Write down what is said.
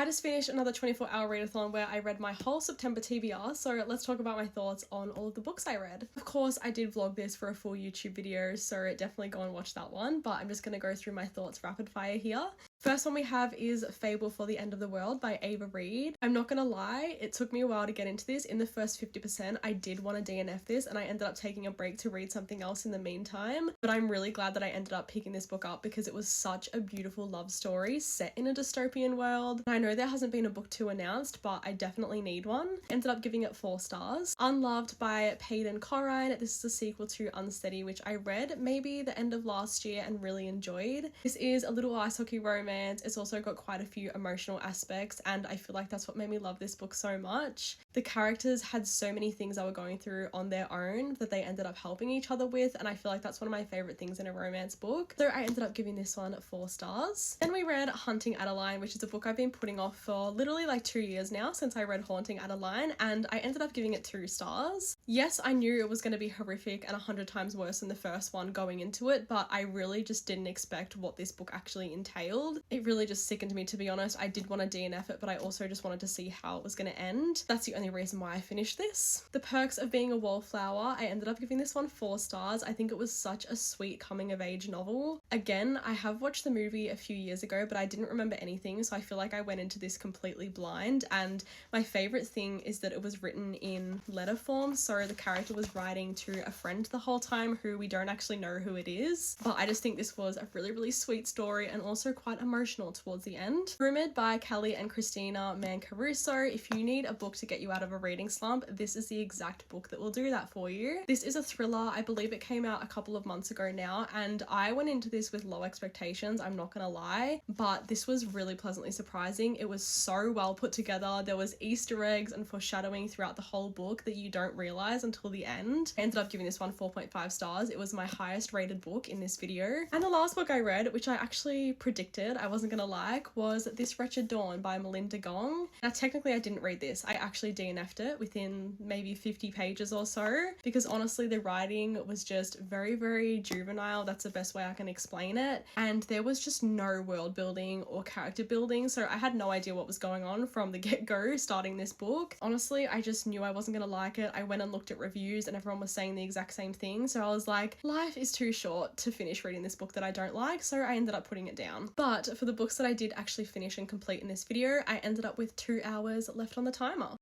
I just finished another 24-hour readathon where I read my whole September TBR, so let's talk about my thoughts on all of the books I read. Of course, I did vlog this for a full YouTube video, so definitely go and watch that one, but I'm just going to go through my thoughts rapid fire here. First one we have is Fable for the End of the World by Ava Reid. I'm not gonna lie, it took me a while to get into this. In the first 50%, I did want to DNF this and I ended up taking a break to read something else in the meantime. But I'm really glad that I ended up picking this book up because it was such a beautiful love story set in a dystopian world. I know there hasn't been a book 2 announced, but I definitely need one. Ended up giving it 4 stars. Unloved by Payton Corrine. This is a sequel to Unsteady, which I read maybe the end of last year and really enjoyed. This is a little ice hockey romance. It's also got quite a few emotional aspects and I feel like that's what made me love this book so much. The characters had so many things they were going through on their own that they ended up helping each other with, and I feel like that's one of my favourite things in a romance book. So I ended up giving this one 4 stars. Then we read Hunting Adeline, which is a book I've been putting off for literally like 2 years now since I read Haunting Adeline, and I ended up giving it 2 stars. Yes, I knew it was going to be horrific and 100 times worse than the first one going into it, but I really just didn't expect what this book actually entailed. It really just sickened me, to be honest. I did want to DNF it, but I also just wanted to see how it was going to end. That's the only reason why I finished this. The Perks of Being a Wallflower, I ended up giving this one 4 stars. I think it was such a sweet coming of age novel. Again, I have watched the movie a few years ago, but I didn't remember anything, so I feel like I went into this completely blind, and my favourite thing is that it was written in letter form, so the character was writing to a friend the whole time who we don't actually know who it is, but I just think this was a really sweet story and also quite emotional towards the end. Rumoured by Callie and Christina Mancaruso. If you need a book to get you out of a reading slump, this is the exact book that will do that for you. This is a thriller. I believe it came out a couple of months ago now, and I went into this with low expectations, I'm not gonna lie, but this was really pleasantly surprising. It was so well put together. There was Easter eggs and foreshadowing throughout the whole book that you don't realise until the end. I ended up giving this one 4.5 stars. It was my highest rated book in this video. And the last book I read, which I actually predicted I wasn't gonna like, was This Wretched Dawn by Melinda Gong. Now technically I didn't read this. I actually DNF'd it within maybe 50 pages or so because honestly the writing was just very juvenile. That's the best way I can explain it. And there was just no world building or character building, so I had no idea what was going on from the get-go starting this book. Honestly, I just knew I wasn't gonna like it. I went and looked at reviews and everyone was saying the exact same thing, so I was like, life is too short to finish reading this book that I don't like, so I ended up putting it down. But for the books that I did actually finish and complete in this video, I ended up with 2 hours left on the timer.